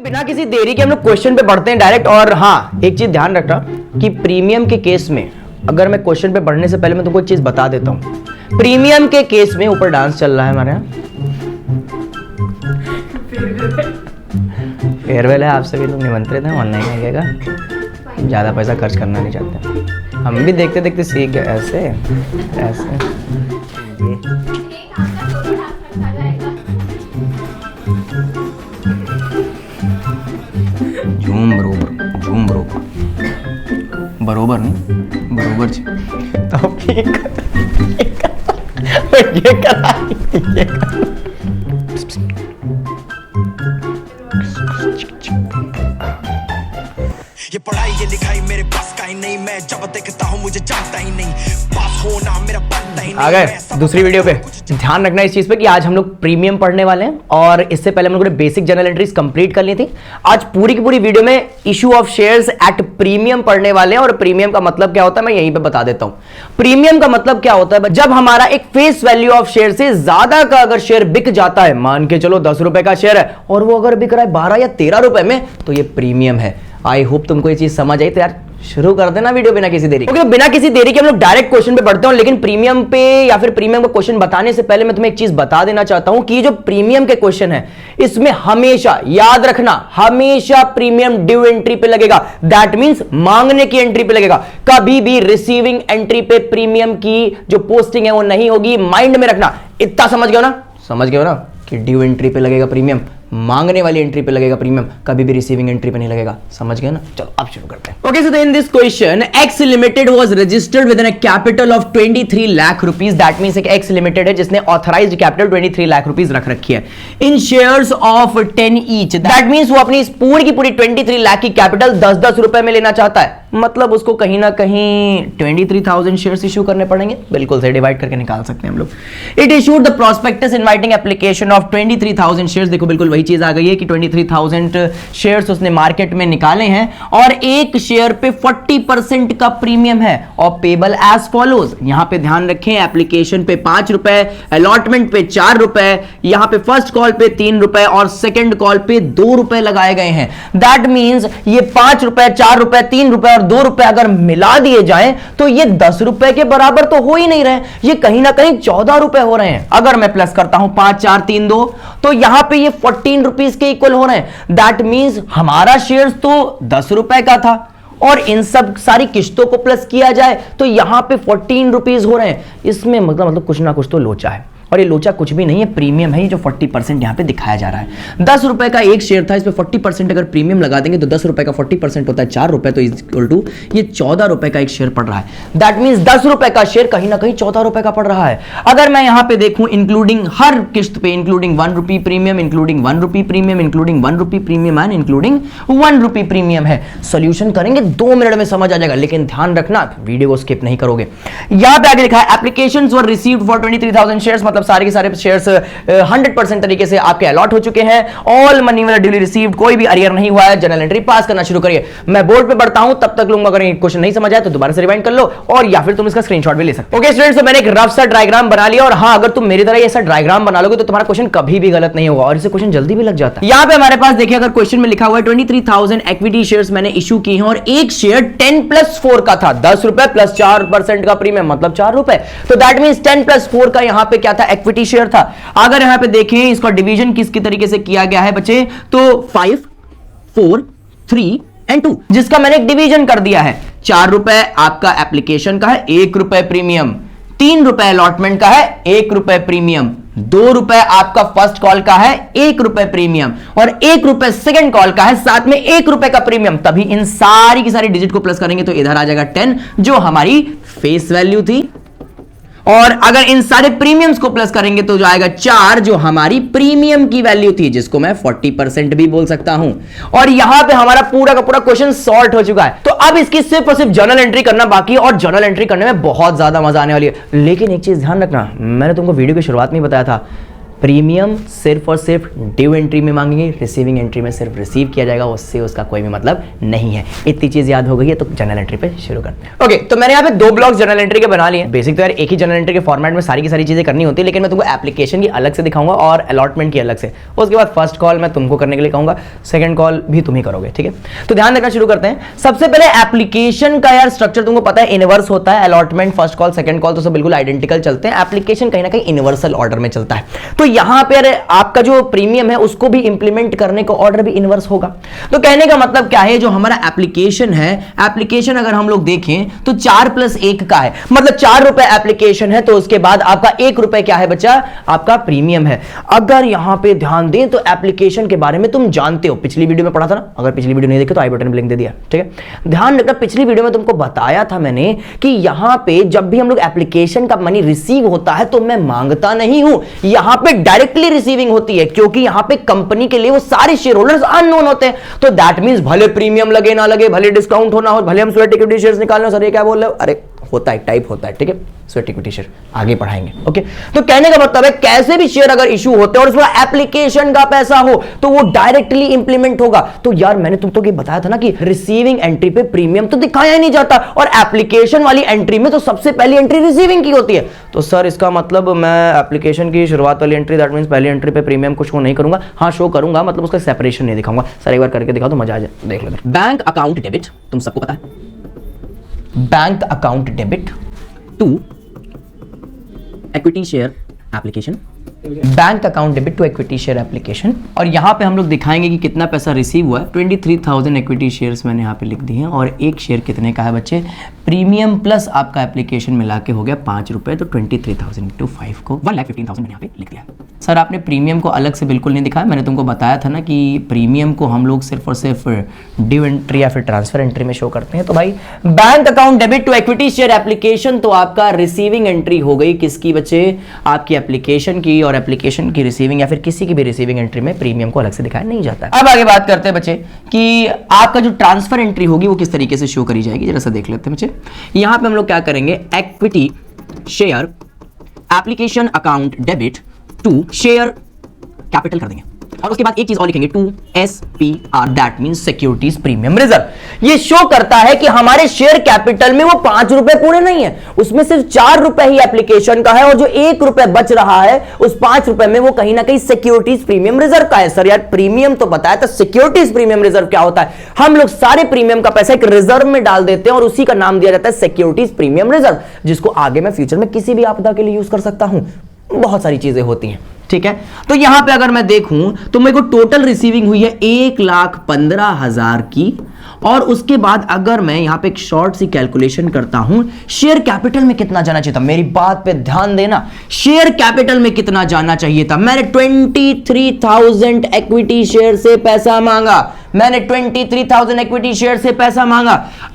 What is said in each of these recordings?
बिना किसी देरी के हम लोग क्वेश्चन पे बढ़ते हैं डायरेक्ट। और हाँ, एक चीज ध्यान रखना कि प्रीमियम के केस में अगर मैं क्वेश्चन पे बढ़ने से पहले मैं तुमको एक चीज बता देता हूं। प्रीमियम के केस में ऊपर डांस चल रहा है हमारे यहाँ, फेयरवेल है, आप सभी लोग निमंत्रित हैं, ऑनलाइन आइएगा, ज्यादा पैसा खर्च करना नहीं चाहते, हम भी देखते देखते सीख गए। ऐसे ऐसे झूम बरोबर नहीं बरोबर तो ये करा ये पढ़ाई ये लिखाई मेरे पास का ही नहीं, मैं जब देखता हूँ मुझे जमता ही नहीं, पास होना मेरा बनता ही नहीं। आ गए दूसरी वीडियो पे। ध्यान रखना इस चीज पे कि आज हम लोग प्रीमियम पढ़ने वाले हैं और इससे पहले हम लोगों ने बेसिक जनरल एंट्रीज कंप्लीट कर ली थी। आज पूरी की पूरी वीडियो में issue of shares at premium पढ़ने वाले हैं। और प्रीमियम का मतलब क्या होता है मैं यहीं पे बता देता हूं। प्रीमियम का मतलब क्या होता है, जब हमारा एक फेस वैल्यू ऑफ शेयर से ज्यादा का अगर शेयर बिक जाता है, मान के चलो 10 रुपए का शेयर है और वो अगर बिक रहा है 12 या 13 रुपए में, तो ये प्रीमियम है। आई होप तुमको ये चीज समझ आई। तो यार शुरू कर देना वीडियो बिना किसी देरी। ओके, बिना किसी देरी के हम लोग डायरेक्ट क्वेश्चन पे बढ़ते हैं। लेकिन प्रीमियम पे या फिर प्रीमियम का क्वेश्चन बताने से पहले मैं तुम्हें एक चीज बता देना चाहता हूं कि ये जो प्रीमियम के क्वेश्चन है इसमें हमेशा याद रखना, हमेशा प्रीमियम ड्यू एंट्री पे लगेगा। दैट मींस मांगने की एंट्री पे लगेगा। कभी भी रिसीविंग एंट्री पे प्रीमियम की जो पोस्टिंग है वो नहीं होगी। माइंड में रखना, इतना समझ गए ना, समझ गए ना कि ड्यू एंट्री पे लगेगा प्रीमियम, मांगने वाली एंट्री पे लगेगा प्रीमियम, कभी भी रिसीविंग एंट्री पे नहीं लगेगा। समझ गए ना। चलो अब शुरू करते हैं। Okay, so in this question X limited was registered with an capital of 23 lakh rupees. That means एक एक्स लिमिटेड है जिसने ऑथराइज्ड कैपिटल 23 लाख रुपीस रख रखी है in shares of 10 each. That means वो अपनी पूरी की पूरी 23 लाख की कैपिटल 10-10 रुपए में लेना चाहता है। मतलब उसको कहीं ना कहीं 23,000 शेयर्स इशू करने पड़ेंगे। बिल्कुल से डिवाइड करके निकाल सकते हैं हम लोग। It issued the prospectus inviting application of 23,000 shares. देखो बिल्कुल वही चीज आ गई है कि 23,000 शेयर्स उसने मार्केट में निकाले हैं और एक शेयर पे 40% का प्रीमियम है और पेबल एज फॉलोज। यहां पे ध्यान रखें, एप्लीकेशन पे 5 रुपए, अलॉटमेंट पे 4 रुपए, यहां पे फर्स्ट कॉल पे 3 रुपए और सेकंड कॉल पे 2 रुपए लगाए गए हैं। दैट मींस ये 5 रुपए, 4 रुपए, 3 रुपए और 2 रुपए अगर मिला दिए जाएं तो ये 10 रुपए के बराबर तो हो ही नहीं रहे, ये कहीं ना कहीं 14 रुपए हो रहे हैं। अगर मैं प्लस करता हूं 5 4 3 2 तो यहां पे ये 14 रुपीस के इक्वल हो रहे हैं। दैट मींस हमारा शेयर तो 10 रुपए का था और इन सब सारी किश्तों को प्लस किया जाए तो यहां पे 14 रुपीस हो रहे हैं। इसमें मतलब कुछ ना कुछ तो लोचा है और ये लोचा कुछ भी नहीं है, प्रीमियम है। ये जो 40% यहां पे दिखाया जा रहा है। 10 रुपए का एक शेयर था, इस पे 40% अगर प्रीमियम लगा देंगे तो 10 रुपए का 40% होता है 4 रुपए, तो इक्वल टू ये 14 रुपए का एक शेयर पड़ रहा है। दैट मींस 10 रुपए का शेयर कहीं ना कहीं 14 रुपए का पड़ रहा है। अगर मैं यहां पे देखूं इंक्लूडिंग हर किस्त पे, including 1 rupee premium, including 1 rupee premium, including 1 rupee premium and including 1 rupee premium है। सोल्यूशन करेंगे 2 मिनट में समझ आ जाएगा, लेकिन ध्यान रखना वीडियो को स्किप नहीं करोगे। यहां पे आगे लिखा है applications were received for 23,000 shares, मतलब सारे के सारे शेयर्स 100% तरीके से आपके अलॉट हो चुके हैं। ऑल मनी वर ड्यूली रिसीव्ड, कोई भी अरियर नहीं हुआ है। जनरल एंट्री पास करना शुरू करिए। मैं बोर्ड पे पढ़ता हूं तब तक लूंगा, अगर क्वेश्चन नहीं समझ आए तो दोबारा से रिवाइंड कर लो और या फिर तुम इसका स्क्रीनशॉट भी ले सकते हो। ओके स्टूडेंट्स, तो मैंने एक रफ सा डायग्राम बना लिया और हां, अगर तुम मेरी तरह ऐसा डायग्राम बना लोगे तो तुम्हारा क्वेश्चन कभी भी गलत नहीं होगा और इसे क्वेश्चन जल्दी भी लग जाता है। यहां पे हमारे पास देखिए, अगर क्वेश्चन में लिखा हुआ है 23,000 इक्विटी शेयर्स मैंने इशू की हैं और एक शेयर 10+4 का था, 10 रुपए प्लस 4% का प्रीमियम मतलब 4 रुपए। तो दैट मींस 10+4 का यहां पे क्या था, इक्विटी शेयर था। अगर यहां पे देखें इसका डिवीजन किसकी तरीके से किया गया है बच्चे, तो 5 4 3 एंड 2, जिसका मैंने एक डिवीजन कर दिया है। 4 रुपए आपका एप्लीकेशन का है, 1 रुपए प्रीमियम, 3 रुपए अलॉटमेंट का है, 1 रुपए प्रीमियम, 2 रुपए आपका फर्स्ट कॉल का है, 1 रुपए प्रीमियम और 1 रुपए सेकंड कॉल का है, साथ में 1 रुपए का प्रीमियम। तभी इन सारी की सारी डिजिट को प्लस करेंगे तो इधर आ जाएगा 10 जो हमारी फेस वैल्यू थी, और अगर इन सारे प्रीमियम्स को प्लस करेंगे तो जाएगा 4 जो हमारी प्रीमियम की वैल्यू थी, जिसको मैं 40% भी बोल सकता हूं। और यहां पे हमारा पूरा का पूरा क्वेश्चन सॉल्व हो चुका है। तो अब इसकी सिर्फ और सिर्फ जर्नल एंट्री करना बाकी है और जर्नल एंट्री करने में बहुत ज्यादा मजा आने वाली है। लेकिन एक चीज ध्यान रखना, मैंने तुमको वीडियो की शुरुआत में बताया था प्रीमियम सिर्फ और सिर्फ ड्यू एंट्री में मांगेंगे, रिसीविंग एंट्री में सिर्फ रिसीव किया जाएगा, उससे उसका कोई भी मतलब नहीं है। इतनी चीज याद हो गई है तो जनरल एंट्री पे शुरू करते हैं। ओके, तो मैंने यहाँ पे 2 ब्लॉक जनरल एंट्री के बना लिए। बेसिक तो यार एक ही जनरल एंट्री के फॉर्मेट में सारी की सारी चीजें करनी होती है, लेकिन मैं तुमको एप्लीकेशन की अलग से दिखाऊंगा और अलॉटमेंट की अलग से। उसके बाद फर्स्ट कॉल मैं तुमको करने के लिए कहूंगा, सेकंड कॉल भी तुम ही करोगे, ठीक है। तो ध्यान रखना, शुरू करते हैं। सबसे पहले एप्लीकेशन का यार स्ट्रक्चर तुमको पता है, इनवर्स होता है। Allotment, first call, second call तो सब बिल्कुल आइडेंटिकल चलते हैं। एप्लीकेशन कहीं ना कहीं इनवर्सल ऑर्डर में चलता है। तो यहां पर आपका जो प्रीमियम है उसको भी इंप्लीमेंट करने का ऑर्डर भी इनवर्स होगा। तो कहने का मतलब क्या है, जो हमारा एप्लीकेशन है, एप्लीकेशन अगर हम लोग देखें तो 4 + 1 का है, मतलब 4 रुपए एप्लीकेशन है, तो उसके बाद आपका 1 रुपए क्या है बच्चा, आपका प्रीमियम है। अगर यहां पे ध्यान दें तो एप्लीकेशन के बारे में तुम जानते हो, पिछली वीडियो में पढ़ा था ना। अगर पिछली वीडियो नहीं देखे तो आई बटन में लिंक दे दिया, ठीक है। ध्यान रखना, पिछली वीडियो में तुमको बताया था मैंने कि यहां पे जब भी हम लोग एप्लीकेशन का मनी रिसीव होता है तो मैं मांगता नहीं हूं, यहां पे डायरेक्टली रिसीविंग होती है, क्योंकि यहां पे कंपनी के लिए वो सारे शेयर होल्डर्स अननोन होते हैं। तो दैट मींस भले प्रीमियम लगे ना लगे, भले डिस्काउंट होना हो, भले हम स्वेट इक्विटी शेयर्स निकालना, सर ये क्या बोल रहे हो, अरे होता है, टाइप होता है, ठीक है। स्वेट इक्विटी शेयर आगे पढ़ाएंगे, ओके। तो कहने का मतलब है कैसे भी शेयर अगर इशू होते हैं और उसमें एप्लीकेशन का पैसा हो तो वो डायरेक्टली इंप्लीमेंट होगा। तो यार मैंने तुमको ये बताया था ना कि रिसीविंग एंट्री पे प्रीमियम तो दिखाया ही नहीं जाता, और एप्लीकेशन वाली एंट्री में तो सबसे पहली एंट्री रिसीविंग की होती है। तो सर इसका मतलब मैं एप्लीकेशन की शुरुआत वाली एंट्री, दैट मींस पहली एंट्री पे प्रीमियम को शो नहीं करूंगा। हाँ शो करूंगा, मतलब उसका सेपरेशन नहीं दिखाऊंगा। सर एक बार करके दिखाओ तो मजा आ जाए, देख लो। बैंक अकाउंट डेबिट, तुम सबको पता है, bank account debit to equity share application, bank account debit to equity share application. और यहां पे हम लोग दिखाएंगे कि कितना पैसा रिसीव हुआ है। 23,000 इक्विटी शेयर्स मैंने यहां पे लिख दी हैं, और एक शेयर कितने का है बच्चे, प्रीमियम प्लस आपका एप्लीकेशन मिला के हो गया 5 रुपए। तो 23,000 × 5 को 1,15,000 मैंने यहां पे लिख दिया। सर आपने प्रीमियम को अलग से बिल्कुल नहीं दिखाया, मैंने तुमको बताया था ना कि प्रीमियम को हम लोग सिर्फ और सिर्फ ड्यू एंट्री या फिर ट्रांसफर एंट्री में शो करते हैं। तो भाई bank account debit to equity share application, तो आपका रिसीविंग एंट्री हो गई किसकी बच्चे, आपकी एप्लीकेशन की, और एप्लीकेशन की रिसीविंग या फिर किसी की भी रिसीविंग एंट्री में प्रीमियम को अलग से दिखाया नहीं जाता है। अब आगे बात करते हैं बच्चे कि आपका जो ट्रांसफर एंट्री होगी वो किस तरीके से शो करी जाएगी, जरा सा देख लेते हैं बच्चे। यहां पे हम लोग क्या करेंगे, equity share application account debit to share capital कर देंगे, और उसके बाद एक चीज और लिखेंगे, to SPR, that means securities premium reserve. ये शो करता है कि हमारे शेयर कैपिटल में वो 5 रुपए पूरे नहीं है, उसमें सिर्फ 4 रुपए ही एप्लीकेशन का है, और जो 1 रुपए बच रहा है उस 5 रुपए में वो कहीं ना कहीं सिक्योरिटीज प्रीमियम रिजर्व का है। सर यार प्रीमियम तो बताया था, सिक्योरिटीज प्रीमियम रिजर्व क्या होता है? हम लोग सारे प्रीमियम का पैसा एक रिजर्व में डाल देते हैं और उसी का नाम दिया जाता है सिक्योरिटीज प्रीमियम रिजर्व, जिसको आगे मैं फ्यूचर में किसी भी आपदा के लिए यूज कर सकता हूं। बहुत सारी चीजें होती हैं, ठीक है। तो यहां पे अगर मैं देखूं तो मेरे को टोटल रिसीविंग हुई है 1,15,000 की, और उसके बाद अगर मैं यहां पे एक शॉर्ट सी कैलकुलेशन करता हूं, शेयर कैपिटल में कितना जाना चाहिए था, मेरी बात पे ध्यान देना, शेयर कैपिटल में कितना जाना चाहिए था। मैंने 23,000 इक्विटी शेयर से पैसा मांगा, मैंने 23,000 इक्विटी शेयर से पैसा मांगा।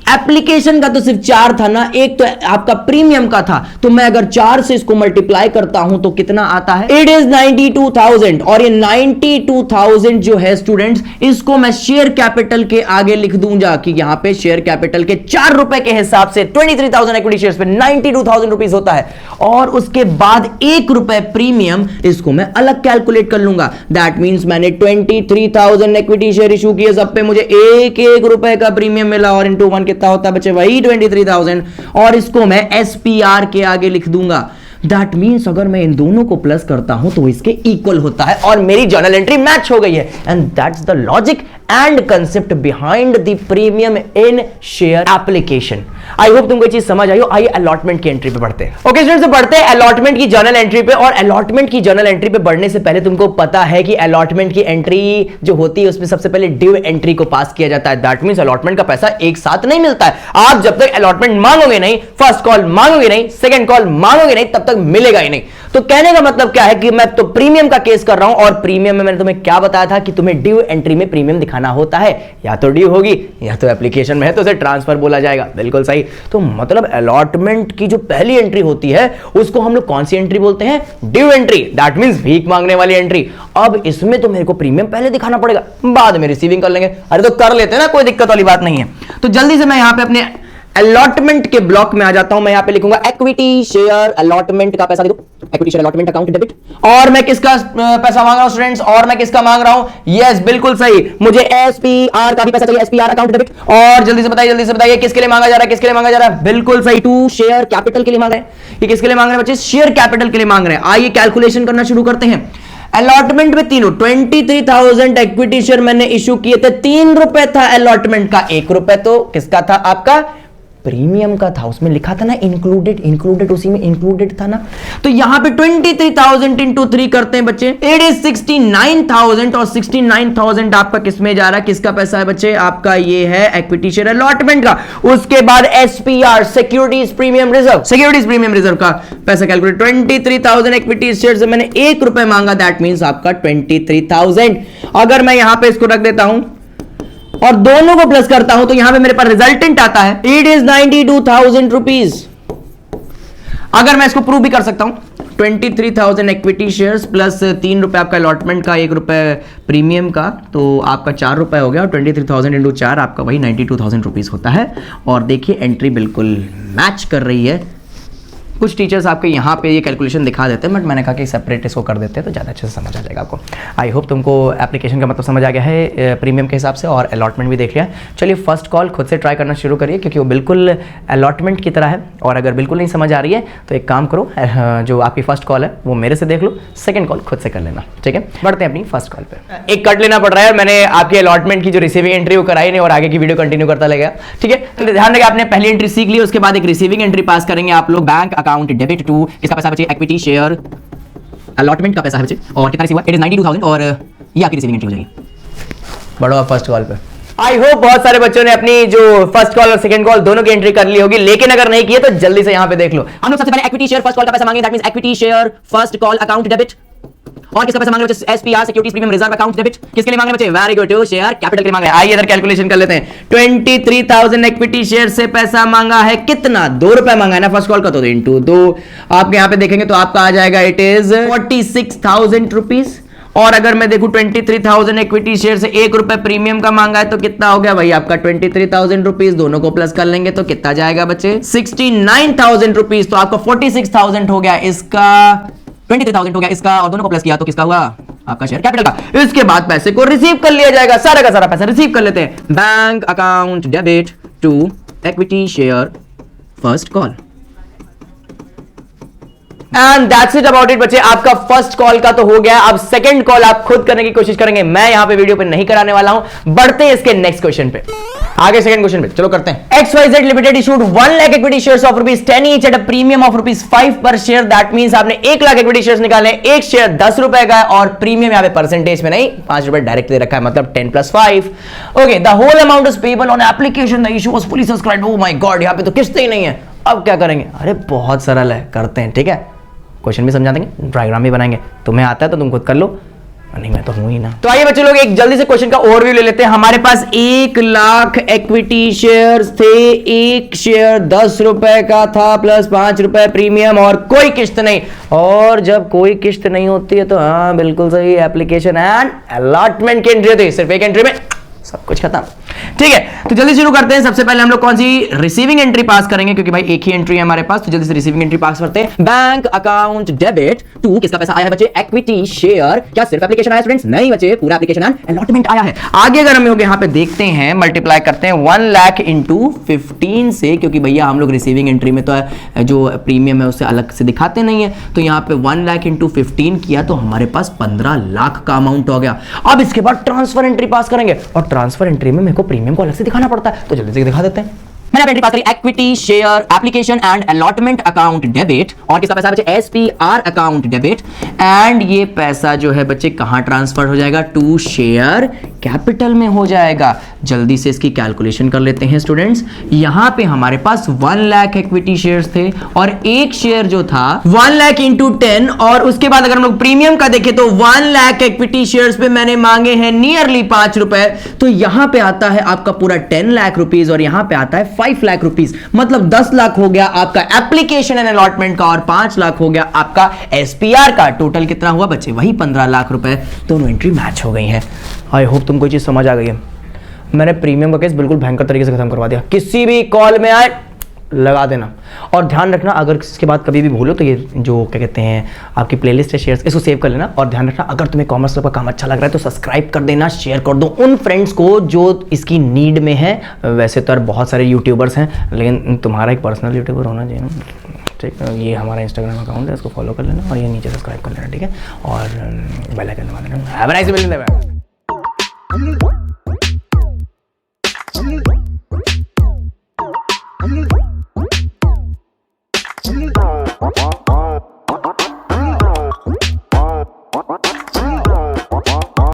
एप्लीकेशन का तो सिर्फ 4 था ना, एक तो आपका प्रीमियम का था, तो मैं अगर 4 से इसको मल्टीप्लाई करता हूं तो कितना आता है, इट इज 92,000। और ये 92,000 जो है स्टूडेंट्स, इसको मैं शेयर कैपिटल के आगे लिख दूंगा कि यहां पे शेयर कैपिटल के 4 रुपए के हिसाब से 23,000 इक्विटी शेयर्स पे 92,000 रुपीस होता है, और उसके बाद 1 रुपए प्रीमियम, इसको मैं अलग कैलकुलेट कर लूंगा। दैट मींस मैंने 23,000 इक्विटी शेयर इशू किए, सब पे मुझे 1 रुपए का प्रीमियम मिला, और इंटू 1 कितना होता है बच्चे, वही 23,000, और इसको मैं SPR के आगे लिख दूंगा। दैट मीन्स अगर मैं इन दोनों को प्लस करता हूं तो इसके इक्वल होता है, और मेरी जर्नल एंट्री मैच हो गई है। And that's the logic and concept behind the premium in share application. I hope तुमको ये चीज समझ आई हो। आइए अलॉटमेंट की एंट्री पे बढ़ते हैं। ओके स्टूडेंट्स, बढ़ते हैं अलॉटमेंट की जर्नल एंट्री पे। और अलॉटमेंट की जर्नल एंट्री पे बढ़ने से पहले तुमको पता है कि अलॉटमेंट की एंट्री जो होती है उसमें सबसे पहले ड्यू एंट्री को पास किया जाता है। दैट मींस अलॉटमेंट का पैसा एक साथ नहीं मिलता है। आप जब तक अलॉटमेंट मांगोगे नहीं, फर्स्ट कॉल मांगोगे नहीं, सेकंड कॉल मांगोगे नहीं, तब तक मिलेगा ही नहीं। तो कहने का मतलब क्या है कि मैं तो प्रीमियम का केस कर रहा हूं, और प्रीमियम में मैंने तुम्हें क्या बताया था कि तुम्हें ड्यू एंट्री में प्रीमियम दिखाना होता है, या तो ड्यू होगी या तो एप्लीकेशन में है तो उसे ट्रांसफर बोला जाएगा। बिल्कुल सही। तो मतलब अलॉटमेंट की जो पहली एंट्री होती है उसको हम लोग कौन सी एंट्री बोलते हैं, ड्यू एंट्री। दैट मींस भीख मांगने वाली एंट्री। अब इसमें तो मेरे को प्रीमियम पहले दिखाना पड़ेगा, बाद में रिसीविंग कर लेंगे। अरे तो कर लेते हैं ना, कोई दिक्कत वाली बात नहीं है। तो जल्दी से मैं यहां पे अपने अलॉटमेंट के ब्लॉक में आ जाता हूं। मैं यहां पे लिखूंगा इक्विटी शेयर अलॉटमेंट का पैसा देखो, equity share allotment account debit. और मैं किसका पैसा मांग रहा हूं स्टूडेंट्स, और मैं किसका मांग रहा हूं? यस बिल्कुल सही, मुझे एसपीआर का भी पैसा चाहिए, एसपीआर अकाउंट डेबिट। और जल्दी से बताइए किसके लिए मांगा जा रहा है, किसके लिए मांगा जा रहा है? बिल्कुल सही, टू शेयर कैपिटल के लिए मांग रहे हैं। ये किसके लिए मांग रहे हैं बच्चे? शेयर कैपिटल के लिए मांग रहे हैं। आइए कैलकुलेशन करना शुरू करते हैं। अलॉटमेंट में तीनों 23,000 इक्विटी शेयर मैंने इशू किए थे, 3 रुपए था अलॉटमेंट का, 1 रुपए तो किसका था? आपका प्रीमियम का था। उसमें लिखा था ना इंक्लूडेड, उसी में इंक्लूडेड था ना। तो यहां पे 23,000 इंटू 3 करते हैं बच्चे, इट इज 69,000। और 69,000 आपका किसमें जा रहा है, किसका पैसा है बच्चे? आपका ये है इक्विटी शेयर अलॉटमेंट का। उसके बाद एसपीआर सिक्योरिटीज प्रीमियम रिजर्व का पैसा कैलकुलेट, 23,000 इक्विटी शेयर से मैंने 1 रुपए मांगा, दैट मींस आपका 23,000। अगर मैं यहां पे इसको रख देता हूं और दोनों को प्लस करता हूं तो यहां पे मेरे पास रिजल्टेंट आता है, इट इज 92,000 रुपीज। अगर मैं इसको प्रूव भी कर सकता हूं, 23,000 इक्विटी शेयर्स प्लस 3 रुपए आपका अलॉटमेंट का, 1 रुपए प्रीमियम का, तो आपका 4 रुपए हो गया। और 23,000 इंटू 4 आपका वही 92,000 रुपीज होता है। और देखिए एंट्री बिल्कुल मैच कर रही है। कुछ टीचर्स आपके यहाँ पे ये कैलकुलेशन दिखा देते हैं, बट मैंने कहा कि सेपरेट इसको कर देते हैं तो ज़्यादा अच्छे से समझ आ जाएगा आपको। आई होप तुमको एप्लीकेशन का मतलब समझ आ गया है प्रीमियम के हिसाब से, और अलॉटमेंट भी देख लिया। चलिए फर्स्ट कॉल खुद से ट्राई करना शुरू करिए, क्योंकि वो बिल्कुल अलॉटमेंट की तरह है। और अगर बिल्कुल नहीं समझ आ रही है तो एक काम करो, जो आपकी फर्स्ट कॉल है वो मेरे से देख लो, सेकेंड कॉल खुद से कर लेना, ठीक है। बढ़ते हैं अपनी फर्स्ट कॉल पे। एक कट लेना पड़ रहा है, मैंने आपकी अलॉटमेंट की जो रिसीविंग एंट्री वो कराई नहीं, और आगे की वीडियो कंटिन्यू करता लगेगा, ठीक है। तो ध्यान रखिए, आपने पहली एंट्री सीख ली, उसके बाद एक रिसीविंग एंट्री पास करेंगे आप लोग। बैंक अकाउंट डेबिट टू, किसका पैसा बचे? इक्विटी शेयर अलॉटमेंट का पैसा है बचे, और कितना रिसीव हुआ? It is 92,000। और ये आपकी रिसीविंग एंट्री हो जाएगी। बढ़ो आप फर्स्ट कॉल पे। आई होप बहुत सारे बच्चों ने अपनी जो फर्स्ट कॉल और सेकंड कॉल दोनों की एंट्री कर ली होगी, लेकिन अगर नहीं किए तो जल्दी से यहां पे देख लो। हम लोग सबसे पहले इक्विटी शेयर फर्स्ट कॉल का पैसा मांगेंगे, that means equity share first call account debit. और किसका पैसा मांग रहे हो? SPR securities premium reserve account debit. किसके लिए मांग रहे बच्चे? Very good, to share capital के लिए मांग रहे हैं। आइए इधर कैलकुलेशन कर लेते हैं। 23,000 इक्विटी शेयर से पैसा मांगा है, कितना? 2 रुपए मांगा है ना फर्स्ट कॉल का, तो इंटू 2 आपके यहां पे देखेंगे तो आपका आ जाएगा, इट इज 46,000 रुपीज। और अगर मैं देखूं 23,000 इक्विटी शेयर से 1 रुपए प्रीमियम का मांगा है, तो कितना हो गया भाई आपका? 23,000 रुपीज। दोनों को प्लस कर लेंगे तो कितना जाएगा बच्चे? 69,000 रुपीज। तो आपका 46,000 हो गया, इसका 23,000 हो गया इसका, और दोनों को प्लस किया तो किसका हुआ? आपका शेयर कैपिटल का। इसके बाद पैसे को रिसीव कर लिया जाएगा, सारा का सारा पैसा रिसीव कर लेते हैं। Bank account debit to equity share first call. And that's it about it बच्चे। आपका फर्स्ट कॉल का तो हो गया, अब सेकंड कॉल आप खुद करने की कोशिश करेंगे, मैं यहां पे वीडियो पे नहीं कराने वाला हूं। बढ़ते हैं इसके नेक्स्ट क्वेश्चन पे, आगे सेकंड क्वेश्चन पे चलो करते हैं। XYZ limited issued 1 lakh equity shares of ₹10 each at a premium of ₹5 पर शेयर, दैट मींस आपने 1 लाख इक्विटी शेयर्स निकाले, एक शेयर 10 रुपए का है, और प्रीमियम यहां पे परसेंटेज में नहीं 5 रुपए डायरेक्ट दे रखा है, मतलब 10 + 5। Okay, the whole amount is payable on application, the issue was fully subscribed. Oh my god, यहां पे तो किस्त ही नहीं है, अब क्या करेंगे? अरे बहुत सरल है, करते हैं, ठीक है। क्वेश्चन भी समझा देंगे, डायग्राम भी बनाएंगे, तुम्हें आता है तो तुम खुद कर लो, नहीं मैं तो हूं ही ना। तो आइए बच्चे लोग एक जल्दी से क्वेश्चन का ओवरव्यू ले लेते हैं। हमारे पास 1 लाख इक्विटी शेयर्स थे, एक शेयर 10 रुपए का था प्लस 5 रुपए प्रीमियम, और कोई किस्त नहीं। और जब कोई किस्त नहीं होती है तो हाँ बिल्कुल सही, एप्लीकेशन एंड अलॉटमेंट की एंट्री होती है, सिर्फ एक एंट्री में सब कुछ खत्म, ठीक है। तो जल्दी शुरू करते हैं। सबसे पहले हम लोग कौन सी रिसीविंग एंट्री पास करेंगे, क्योंकि भाई एक ही एंट्री है हमारे पास, तो जल्दी से रिसीविंग एंट्री पास करते हैं। बैंक अकाउंट डेबिट टू, किसका पैसा आया है बच्चे? Equity share. क्या सिर्फ एप्लीकेशन आया स्टूडेंट्स? नहीं बच्चे, पूरा एप्लीकेशन एंड अलॉटमेंट आया है। आगे अगर हम लोग यहाँ पे देखते हैं, मल्टीप्लाई करते हैं 1 लाख इंटू 15 से, क्योंकि भैया हम लोग रिसीविंग एंट्री में तो जो प्रीमियम है उससे अलग से दिखाते नहीं है, तो यहाँ पे 1 लाख इंटू 15 किया तो हमारे पास 15 लाख का अमाउंट हो गया। अब इसके बाद ट्रांसफर एंट्री पास करेंगे, और ट्रांसफर एंट्री में मेरे को प्रीमियम को अलग से दिखाना पड़ता है, तो जल्दी से दिखा देते हैं। मैंने एंट्री पास करी, equity share application and allotment account debit, और किसका पैसा बचे? SPR account debit. एंड ये पैसा जो है बच्चे कहां ट्रांसफर हो जाएगा? टू शेयर कैपिटल में हो जाएगा। जल्दी से इसकी कैलकुलेशन कर लेते हैं स्टूडेंट्स। यहां पे हमारे पास 1 लाख इक्विटी शेयर्स थे, और एक शेयर जो था 1 लाख इंटू 10, और उसके बाद अगर हम लोग प्रीमियम का देखें तो 1 लाख इक्विटी शेयर्स पे मैंने मांगे हैं नियरली 5 रुपए, तो यहां पे आता है आपका पूरा 10 लाख रुपीज, और यहां पे आता है 5 लाख रुपीज, मतलब 10 लाख हो गया आपका एप्लीकेशन एंड अलॉटमेंट का, और 5 लाख हो गया आपका एसपीआर का। टोटल कितना हुआ बच्चे? वही 15 लाख रुपए। दोनों एंट्री मैच हो गई है। आई होप तुमको ये चीज समझ आ गई है। मैंने प्रीमियम का केस बिल्कुल भयंकर तरीके से खत्म करवा दिया। किसी भी कॉल में आए लगा देना। और ध्यान रखना, अगर इसके बाद कभी भी भूलो तो ये जो क्या कहते हैं आपकी प्लेलिस्ट है शेयर्स, इसको सेव कर लेना। और ध्यान रखना, अगर तुम्हें कॉमर्स का काम अच्छा लग रहा है तो सब्सक्राइब कर देना, शेयर कर दो उन फ्रेंड्स को जो इसकी नीड में है। वैसे तो यार बहुत सारे यूट्यूबर्स हैं, लेकिन तुम्हारा एक पर्सनल यूट्यूबर होना चाहिए ना, ठीक है। ये हमारा इंस्टाग्राम अकाउंट है, इसको फॉलो कर लेना और ये नीचे सब्सक्राइब कर लेना, ठीक है। और बेल आइकन दबा देना। Have a nice day.